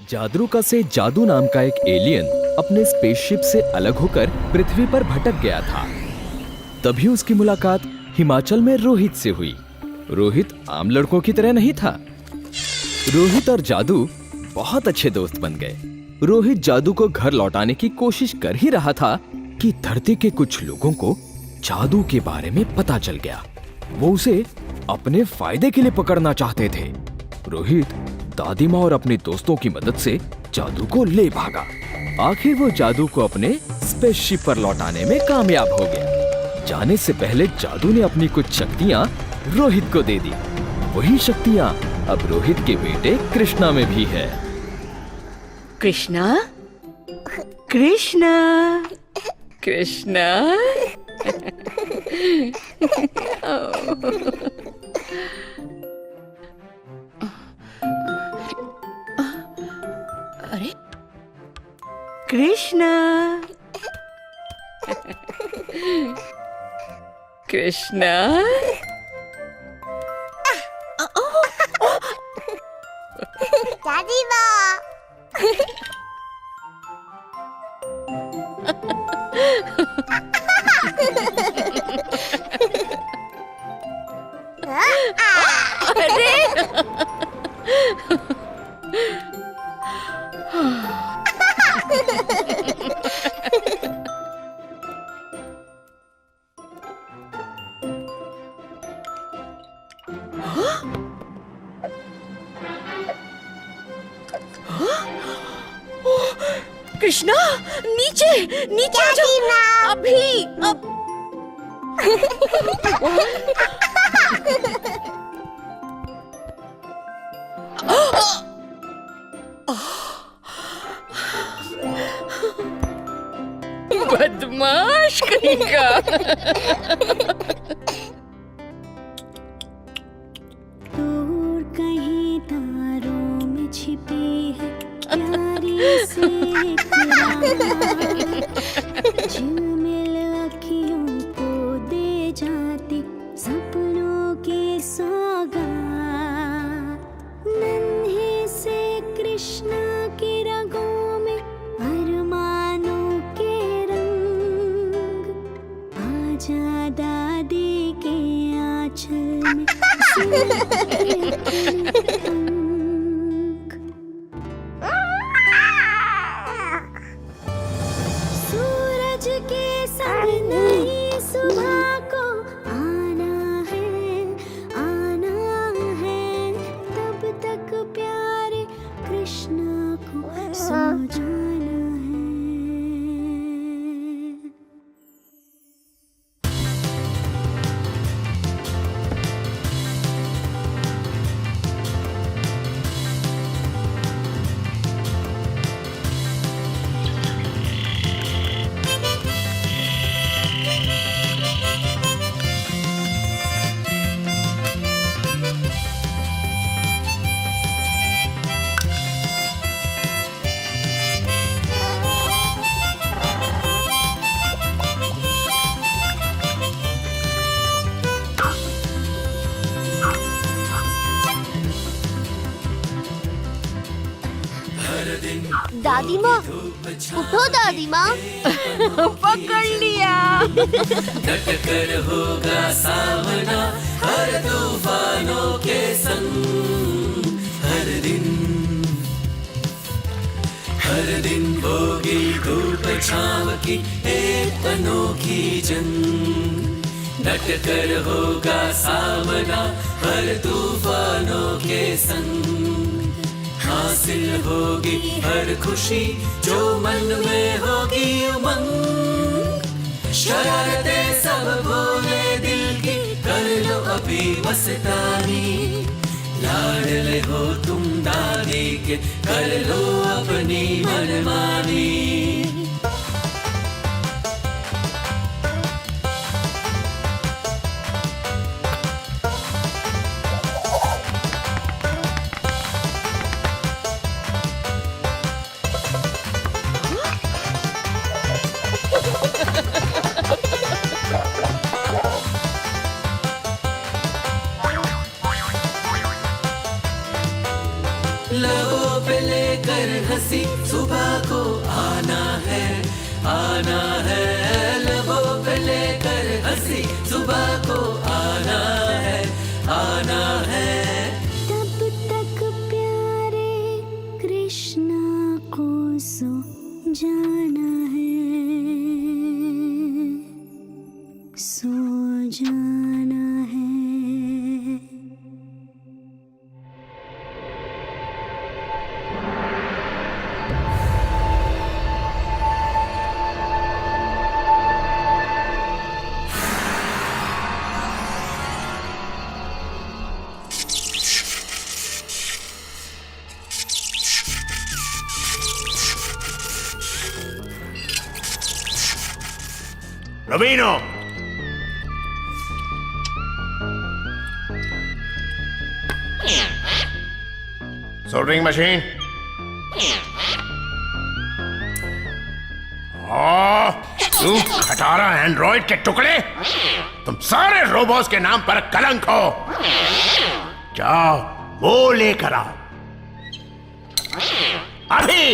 जादरूका से जादू नाम का एक एलियन अपने स्पेसशिप से अलग होकर पृथ्वी पर भटक गया था। तभी उसकी मुलाकात हिमाचल में रोहित से हुई। रोहित आम लड़कों की तरह नहीं था। रोहित और जादू बहुत अच्छे दोस्त बन गए। रोहित जादू को घर लौटाने की कोशिश कर ही रहा था कि धरती के कुछ लोगों को जादू के बारे में पता चल गया। वो उसे अपने फायदे के लिए पकड़ना चाहते थे। रोहित दादी माँ और अपने दोस्तों की मदद से जादू को ले भागा। आखिर वो जादू को अपने स्पेसशिप पर लौटाने में कामयाब हो गया। जाने से पहले जादू ने अपनी कुछ शक्तियाँ रोहित को दे दी। वही शक्तियाँ अब रोहित के बेटे कृष्णा में भी है। कृष्णा, कृष्णा, कृष्णा। अरे कृष्णा, कृष्णा। दादी माँ। अरे कृष्णा, नीचे नीचे आ जाओ। अभी अब बदमाश कहीं का। दूर कहीं तारों में छिपी है प्यारी सी एक राह, झिलमिल अखियों को दे जाती सपनों की सौगात। नन्हे से कृष्णा की रगों में अरमानों के रंग, आजा दादी के आंचल में सूरज के संग नई सुबह को आना है, तब तक प्यारे कृष्णा को सो जाना है। दादी माँ, उठो दादी माँ। पकड़ लिया। डटकर होगा सामना हर तूफानों के संग। हर दिन होगी धूप छांव की एक अनोखी जंग। डटकर होगा सामना हर तूफानों के संग। हासिल होगी हर खुशी जो मन में होगी उमंग। शरारतें सब भूले दिल की कर लो अभी मस्तानी। लाडले हो तुम दादी के कर लो अपनी मनमानी। लबों पे लेकर कर हंसी सुबह को आना है लबों पे लेकर हंसी सुबह को आना है तब तक प्यारे कृष्णा को सो जाना है सो जाना है। रवीनो, सोल्डरिंग मशीन। तू खटारा एंड्रॉइड के टुकड़े, तुम सारे रोबोट्स के नाम पर कलंक हो। जाओ वो लेकर आओ अभी।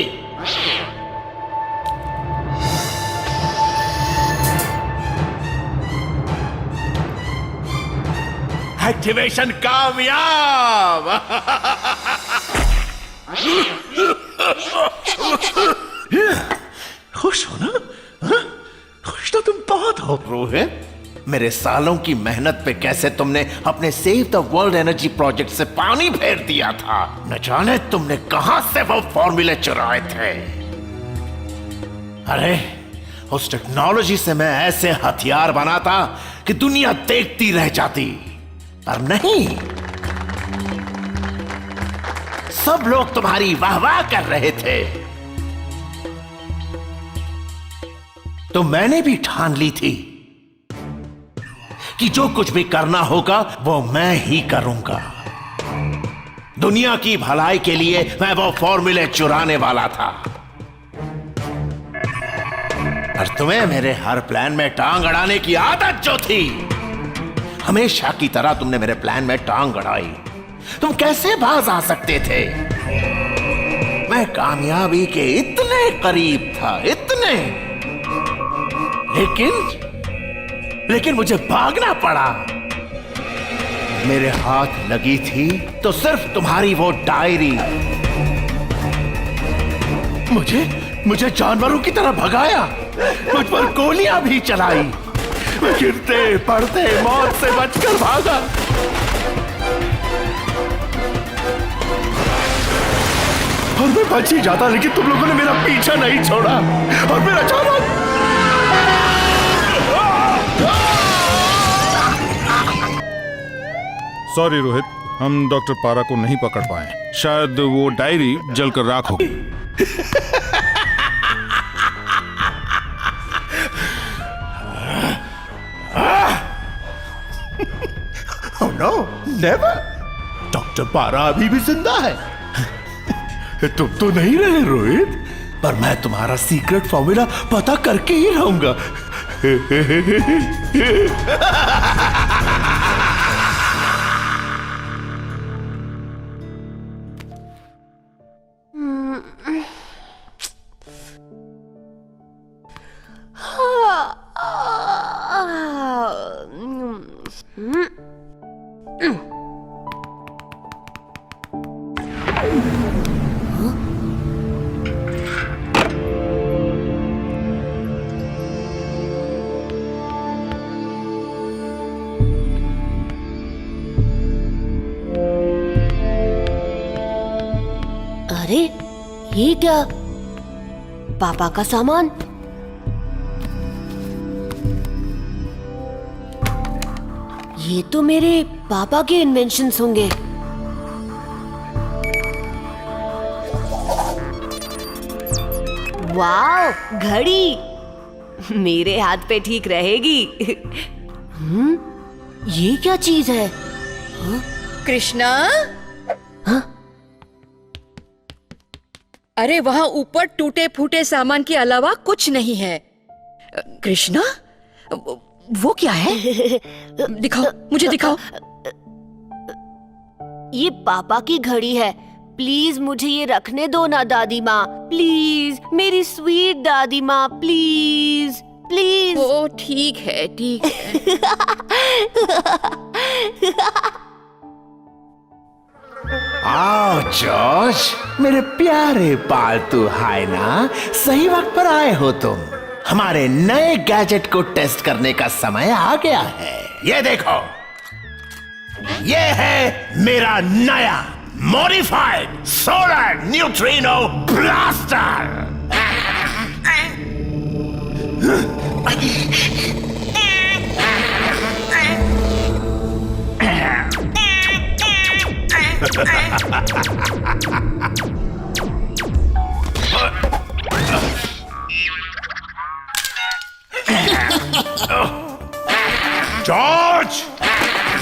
एक्टिवेशन कामयाब। खुश हो ना? हाँ? खुश तो तुम बहुत हो रोहित। मेरे सालों की मेहनत पे कैसे तुमने अपने save the world energy project से पानी फेर दिया था। न जाने तुमने कहां से वो फॉर्मूले चुराए थे। अरे उस टेक्नोलॉजी से मैं ऐसे हथियार बनाता कि दुनिया देखती रह जाती, पर नहीं। सब लोग तुम्हारी वाहवाह कर रहे थे, तो मैंने भी ठान ली थी कि जो कुछ भी करना होगा वो मैं ही करूंगा। दुनिया की भलाई के लिए मैं वो फॉर्मूले चुराने वाला था। और तुम्हें मेरे हर प्लान में टांग अड़ाने की आदत जो थी, हमेशा की तरह तुमने मेरे प्लान में टांग अड़ाई। तुम कैसे बाज आ सकते थे? मैं कामयाबी के इतने करीब था, इतने, लेकिन मुझे भागना पड़ा। मेरे हाथ लगी थी तो सिर्फ तुम्हारी वो डायरी। मुझे जानवरों की तरह भगाया, मुझ पर गोलियां भी चलाई। मैं गिरते पड़ते मौत से बचकर भागा। और मैं बच ही जाता, लेकिन तुम लोगों ने मेरा पीछा नहीं छोड़ा। और फिर अचानक सॉरी रोहित, हम डॉक्टर पारा को नहीं पकड़ पाए। शायद वो डायरी जलकर राख हो गई। Oh no, never. डॉक्टर पारा अभी भी जिंदा है। तुम तो नहीं रहे रोहित, पर मैं तुम्हारा सीक्रेट फॉर्मूला पता करके ही रहूंगा। अरे ये क्या? पापा का सामान। ये तो मेरे पापा के इन्वेंशंस होंगे। वाओ, घड़ी मेरे हाथ पे ठीक रहेगी। ये क्या चीज है? कृष्णा, अरे वहाँ ऊपर टूटे फूटे सामान के अलावा कुछ नहीं है। कृष्णा, वो क्या है? दिखाओ, मुझे दिखाओ। ये पापा की घड़ी है। प्लीज मुझे ये रखने दो ना दादी माँ, प्लीज मेरी स्वीट दादी माँ, प्लीज प्लीज। ओ ठीक है ठीक है। आओ जॉर्ज, मेरे प्यारे पालतू हाइना, सही वक्त पर आए हो तुम। हमारे नए गैजेट को टेस्ट करने का समय आ गया है। ये देखो, ये है मेरा नया modified solar neutrino blaster. George,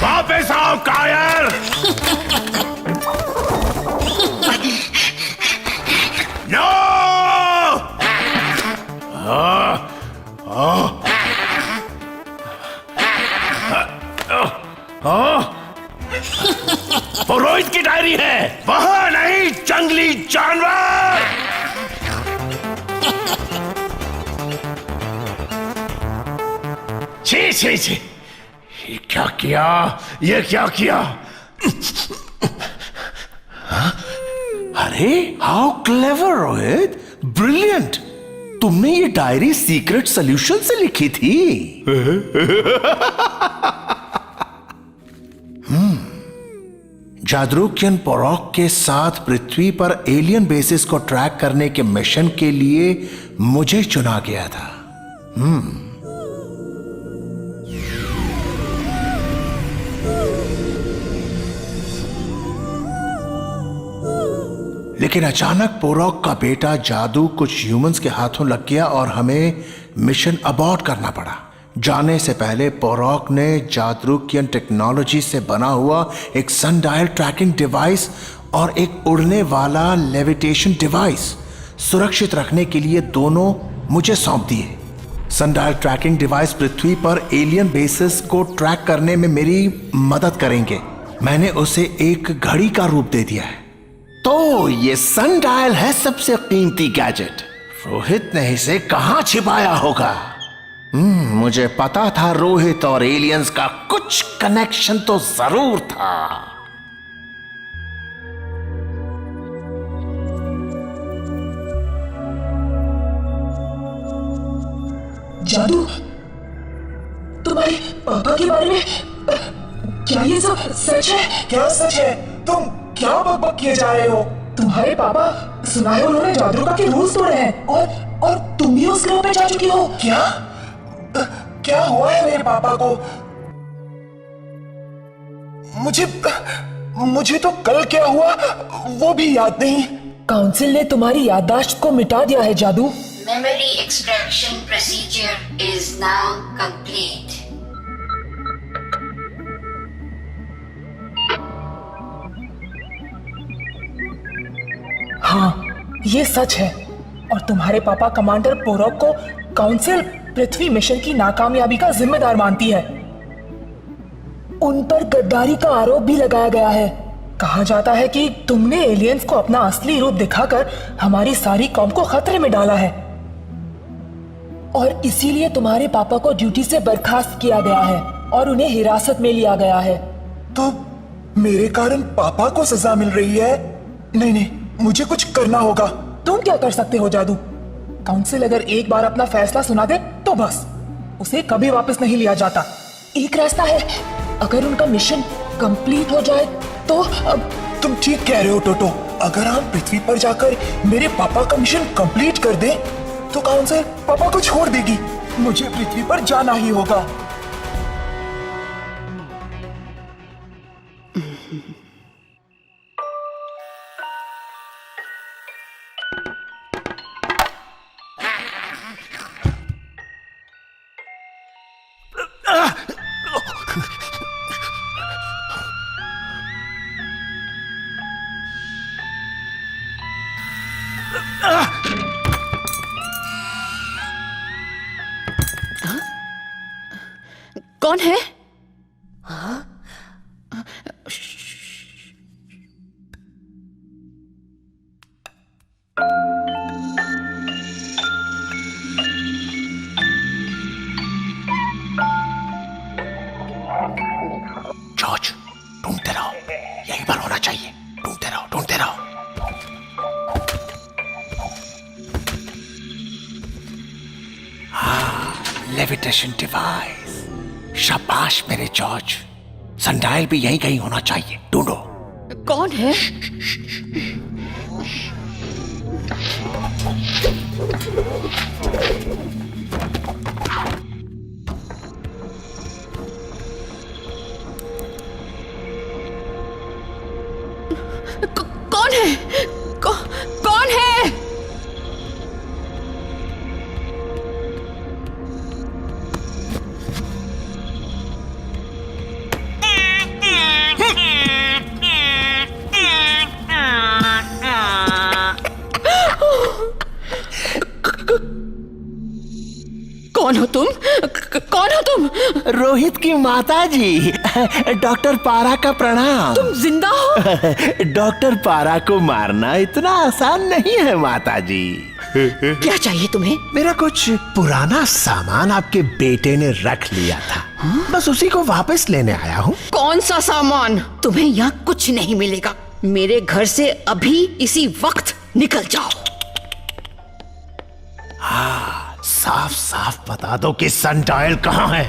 वापस आओ कायर। नो! वो रोहित की डायरी है, वहां नहीं जंगली जानवर। छी छी छी, ये क्या किया, ये क्या किया? अरे हाउ क्लेवर रोहित, ब्रिलियंट। तुमने ये डायरी सीक्रेट सॉल्यूशन से लिखी थी। जादरूकियन पोरॉक के साथ पृथ्वी पर एलियन बेसिस को ट्रैक करने के मिशन के लिए मुझे चुना गया था। लेकिन अचानक पोरॉक का बेटा जादू कुछ ह्यूमंस के हाथों लग गया और हमें मिशन अबॉर्ट करना पड़ा। जाने से पहले पोरॉक ने जादरूकियन टेक्नोलॉजी से बना हुआ एक सनडायल ट्रैकिंग डिवाइस और एक उड़ने वाला लेविटेशन डिवाइस सुरक्षित रखने के लिए दोनों मुझे सौंप दिए। सनडायल ट्रैकिंग डिवाइस पृथ्वी पर एलियन बेसिस को ट्रैक करने में मेरी मदद करेंगे। मैंने उसे एक घड़ी का रूप दे दिया है। तो ये सनडायल है सबसे कीमती गैजेट। रोहित ने इसे कहां छिपाया होगा? मुझे पता था रोहित और एलियंस का कुछ कनेक्शन तो जरूर था। जादू, तुम्हारे पापा के बारे में क्या ये सब सच है? क्या सच है? तुम क्या बकबक किए जा रहे हो? तुम्हारे पापा, सुना है उन्होंने जादरूका के रूल्स तोड़े हैं और तुम भी उस ग्रह पे जा चुकी हो। क्या? क्या हुआ है मेरे पापा को? मुझे तो कल क्या हुआ वो भी याद नहीं। काउंसिल ने तुम्हारी याददाश्त को मिटा दिया है जादू। Memory extraction procedure is now complete. हाँ, ये सच है और तुम्हारे पापा कमांडर पोरॉक को काउंसिल पृथ्वी मिशन की नाकामयाबी का जिम्मेदार मानती है। उन पर गद्दारी का आरोप भी लगाया गया है। कहा जाता है कि तुमने एलियंस को अपना असली रूप दिखाकर हमारी सारी कौम को खतरे में डाला है और इसीलिए तुम्हारे पापा को ड्यूटी से बर्खास्त किया गया है और उन्हें हिरासत में लिया गया है। तो मेरे कारण पापा को सजा मिल रही है? नहीं, मुझे कुछ करना होगा। तुम क्या कर सकते हो जादू? काउंसिल अगर एक बार अपना फैसला सुना दे तो बस उसे कभी वापस नहीं लिया जाता। एक रास्ता है, अगर उनका मिशन कंप्लीट हो जाए तो। अब तुम ठीक कह रहे हो टोटो। अगर हम पृथ्वी पर जाकर मेरे पापा का मिशन कंप्लीट कर दें तो काउंसिल पापा को छोड़ देगी। मुझे पृथ्वी पर जाना ही होगा। कौन है? Levitation device. शाबाश मेरे जॉर्ज। सनडायल भी यहीं कहीं होना चाहिए, ढूंढो। कौन है? कौन है? कौन है? कौन हो तुम? कौन हो तुम? रोहित की माता जी। डॉक्टर पारा का प्रणाम। तुम जिंदा हो? डॉक्टर पारा को मारना इतना आसान नहीं है माता जी। क्या चाहिए तुम्हें? मेरा कुछ पुराना सामान आपके बेटे ने रख लिया था। बस उसी को वापस लेने आया हूँ। कौन सा सामान? तुम्हें यहाँ कुछ नहीं मिलेगा। मेरे घर से अभी इसी वक्त निकल जाओ। साफ साफ बता दो कि सनडायल कहाँ है।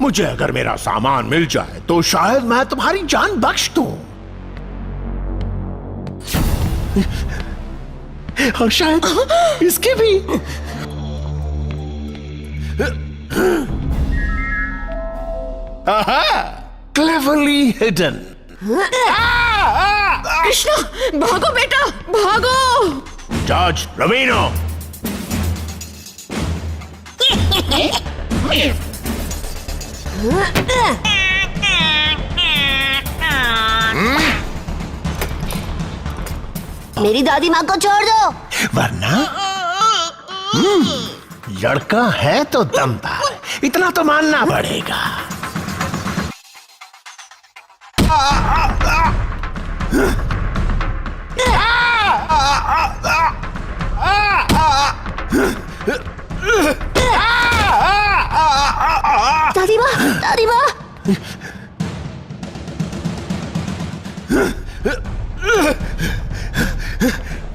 मुझे अगर मेरा सामान मिल जाए तो शायद मैं तुम्हारी जान बख्श दूं। और शायद इसकी भी। Cleverly hidden. कृष्णा, भागो बेटा, भागो। जॉर्ज, रवीनो। मेरी दादी माँ को छोड़ दो। वरना लड़का है तो दमदार, इतना तो मानना पड़ेगा। दादी माँ, दादी माँ।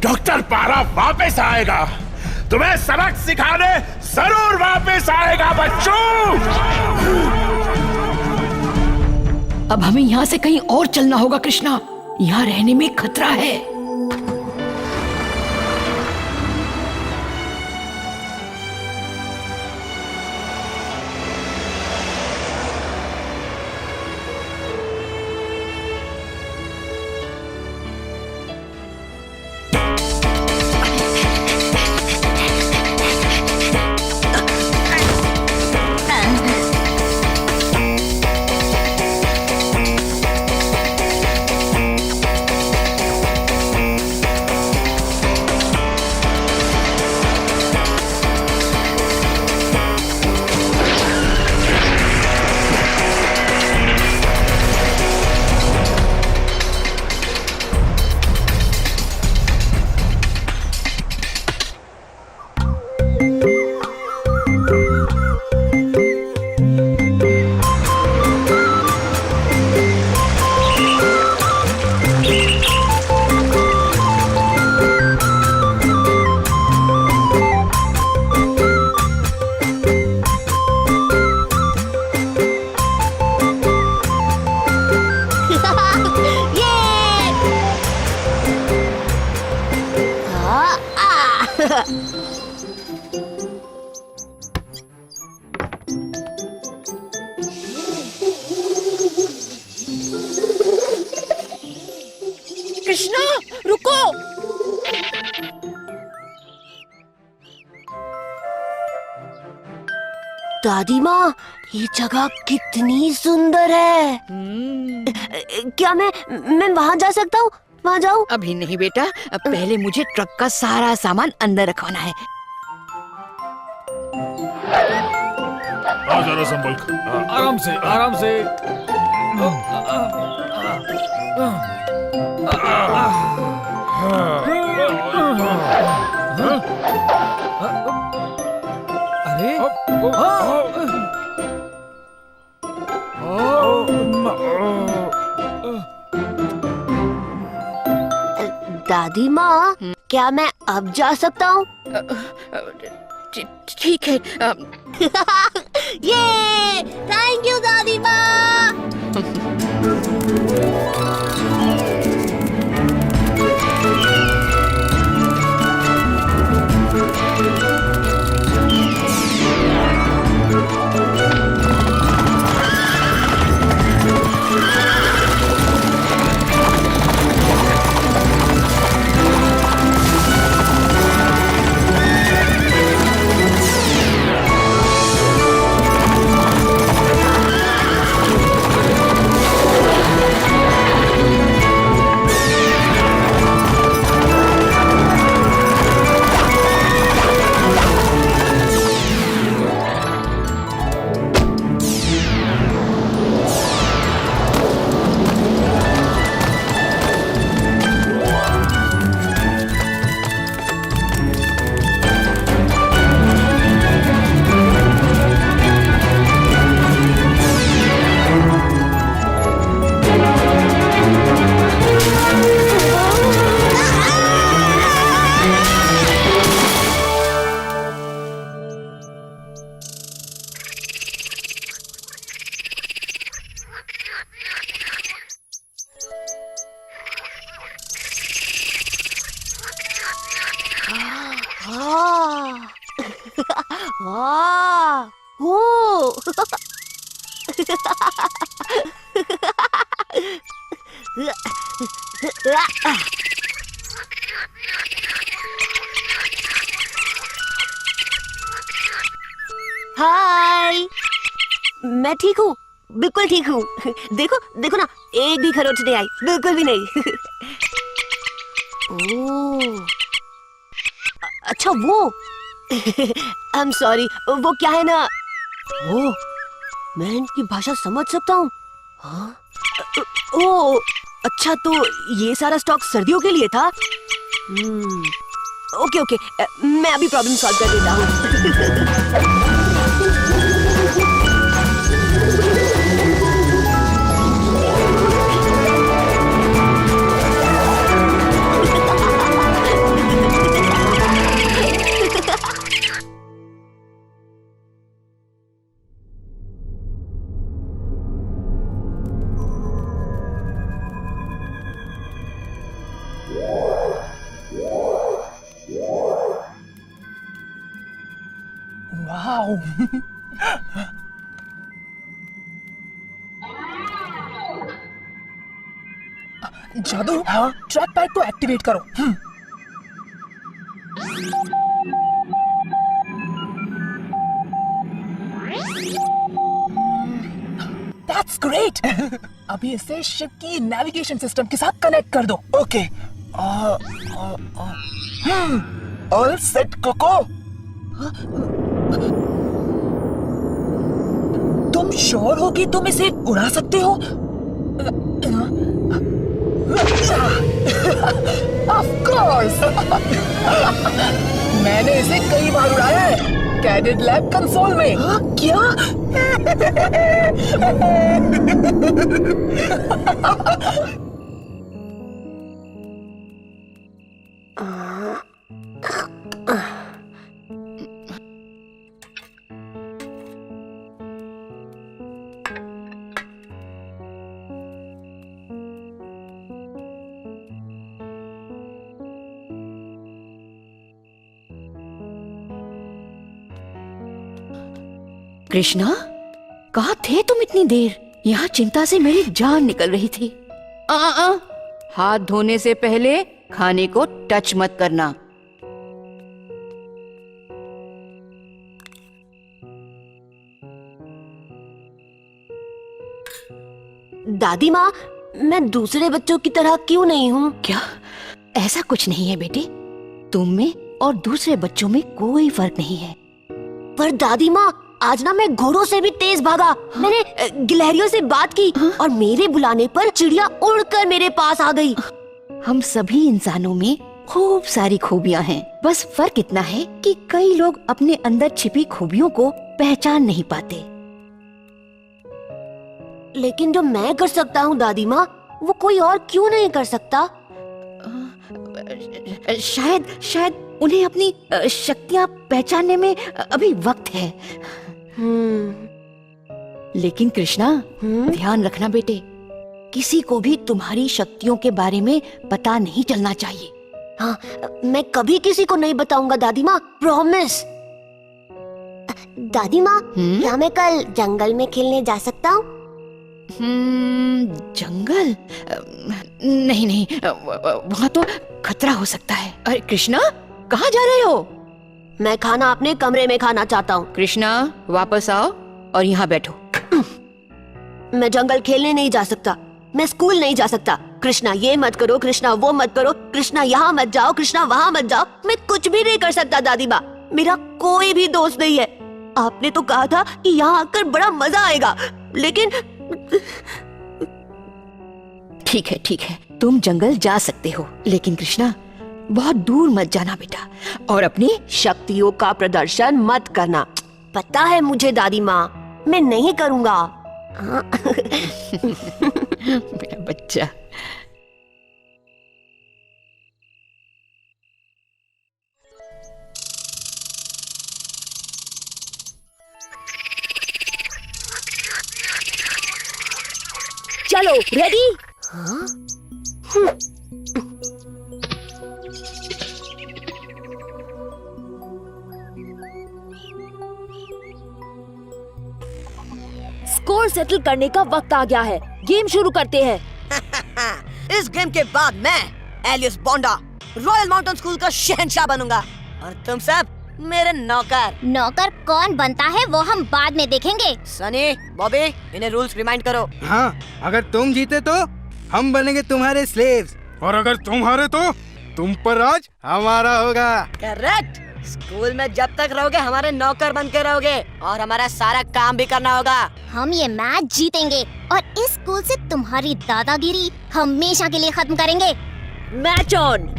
डॉक्टर पारा वापस आएगा, तुम्हें सबक सिखाने जरूर वापस आएगा बच्चों। अब हमें यहाँ से कहीं और चलना होगा कृष्णा। यहाँ रहने में खतरा है। कृष्णा, रुको। दादी माँ, ये जगह कितनी सुंदर है। क्या मैं वहाँ जा सकता हूँ? वहाँ जाऊँ? अभी नहीं बेटा, पहले मुझे ट्रक का सारा सामान अंदर रखवाना है। जरा संभल कर। आराम से, आराम से। अरे दादी माँ, क्या मैं अब जा सकता हूँ? ठीक है। ये थैंक यू दादी माँ। हाय, मैं ठीक हूँ, बिल्कुल ठीक हूँ। देखो देखो ना, एक भी खरोच नहीं आई, बिल्कुल भी नहीं। ओह, अच्छा वो आई एम सॉरी, वो क्या है ना, ओ मैं इनकी भाषा समझ सकता हूँ। हाँ? ओ अच्छा, तो ये सारा स्टॉक सर्दियों के लिए था। ओके ओके, मैं अभी प्रॉब्लम सॉल्व कर देता हूँ। वाओ। जादू, हाँ, ट्रैक पैड को एक्टिवेट करो। That's great. अभी इसे शिप की नेविगेशन सिस्टम के साथ कनेक्ट कर दो। ओके। All set Coco. तुम श्योर हो कि तुम इसे उड़ा सकते हो? Of course. मैंने इसे कई बार उड़ाया है, कैडेट लैब कंसोल में। क्या? कृष्णा, कहाँ थे तुम इतनी देर? यहाँ चिंता से मेरी जान निकल रही थी। हाथ धोने से पहले खाने को टच मत करना। दादी माँ, मैं दूसरे बच्चों की तरह क्यों नहीं हूँ? क्या? ऐसा कुछ नहीं है बेटे, तुम में और दूसरे बच्चों में कोई फर्क नहीं है। पर दादी माँ, आज ना मैं घोड़ों से भी तेज भागा। मैंने गिलहरियों से बात की और मेरे बुलाने पर चिड़िया उड़कर मेरे पास आ गई। हम सभी इंसानों में खूब सारी खूबियां हैं, बस फर्क इतना है कि कई लोग अपने अंदर छिपी खूबियों को पहचान नहीं पाते। लेकिन जो मैं कर सकता हूँ दादी माँ, वो कोई और क्यों नहीं कर सकता? शायद उन्हें अपनी शक्तियां पहचानने में अभी वक्त है। लेकिन कृष्णा, ध्यान रखना बेटे, किसी को भी तुम्हारी शक्तियों के बारे में पता नहीं चलना चाहिए। हाँ, मैं कभी किसी को नहीं बताऊंगा दादी माँ, प्रॉमिस। दादी माँ, क्या मैं कल जंगल में खेलने जा सकता हूँ? जंगल? नहीं नहीं, वहाँ तो खतरा हो सकता है। अरे कृष्णा, कहाँ जा रहे हो? मैं खाना अपने कमरे में खाना चाहता हूँ। कृष्णा, वापस आओ और यहाँ बैठो। मैं जंगल खेलने नहीं जा सकता, मैं स्कूल नहीं जा सकता। कृष्णा ये मत करो, कृष्णा वो मत करो, कृष्णा यहाँ मत जाओ, कृष्णा वहाँ मत जाओ। मैं कुछ भी नहीं कर सकता दादी माँ, मेरा कोई भी दोस्त नहीं है। आपने तो कहा था कि यहाँ आकर बड़ा मजा आएगा, लेकिन ठीक है, तुम जंगल जा सकते हो, लेकिन कृष्णा बहुत दूर मत जाना बेटा, और अपनी शक्तियों का प्रदर्शन मत करना। पता है मुझे दादी माँ, मैं नहीं करूँगा। मेरा बच्चा। चलो रेडी? स्कोर सेटल करने का वक्त आ गया है, गेम शुरू करते हैं। इस गेम के बाद मैं एलियस बोंडा रॉयल माउंटेन स्कूल का शहंशाह बनूंगा और तुम सब मेरे नौकर। नौकर कौन बनता है वो हम बाद में देखेंगे। सनी, बॉबी, इन्हें रूल्स रिमाइंड करो। हाँ, अगर तुम जीते तो हम बनेंगे तुम्हारे स्लेव्स, और अगर तुम हारे तो तुम पर राज हमारा होगा। करेक्ट। स्कूल में जब तक रहोगे हमारे नौकर बन के रहोगे और हमारा सारा काम भी करना होगा। हम ये मैच जीतेंगे और इस स्कूल से तुम्हारी दादागिरी हमेशा के लिए खत्म करेंगे। Match on.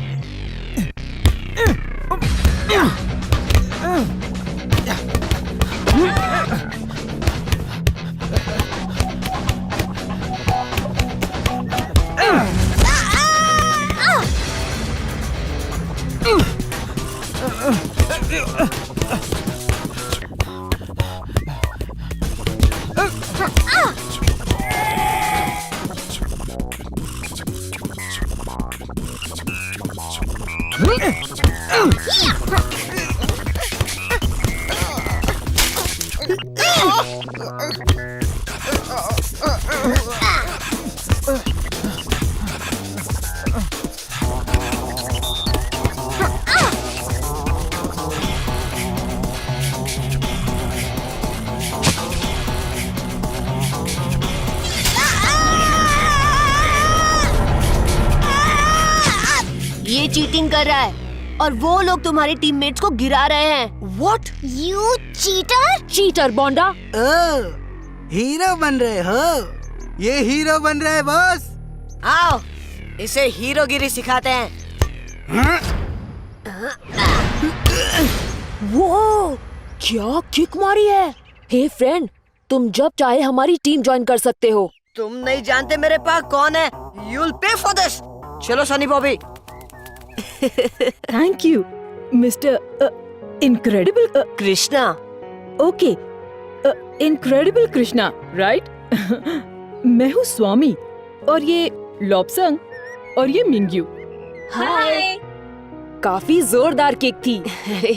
ये चीटिंग कर रहा है और वो लोग तुम्हारे टीममेट्स को गिरा रहे हैं। What? You cheater. Cheater bonda. Hero बन रहे हो? ये हीरो बन रहे हैं बॉस। आओ, इसे हीरोगिरी सिखाते हैं। वो क्या किक मारी है। हे फ्रेंड, तुम जब चाहे हमारी टीम ज्वाइन कर सकते हो। तुम नहीं जानते मेरे पास कौन है। You'll pay for this. चलो Sunny Bobby. Thank you mister incredible Krishna. Okay, incredible Krishna, right? मैं हूँ स्वामी और ये लॉपसंग और ये मिंग्यू। हाय। काफी जोरदार किक थी। अरे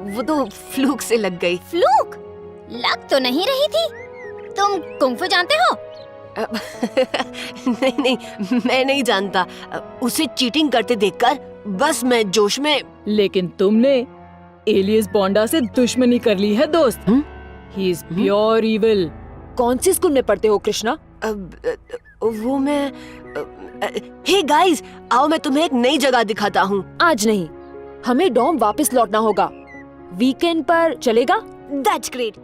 वो तो फ्लूक से लग गई। फ्लूक? लग तो नहीं रही थी। तुम कुंफू जानते हो? नहीं, मैं नहीं जानता। उसे चीटिंग करते देखकर बस मैं जोश में। लेकिन तुमने एलियस बोंडा से दुश्मनी कर ली है दोस्त। He is pure evil. कौन सी स्कूल में पढ़ते हो कृष्णा? वो मैं। हे गाइस, आओ मैं तुम्हें एक नई जगह दिखाता हूँ। आज नहीं, हमें डॉम वापस लौटना होगा। वीकेंड पर चलेगा? That's great.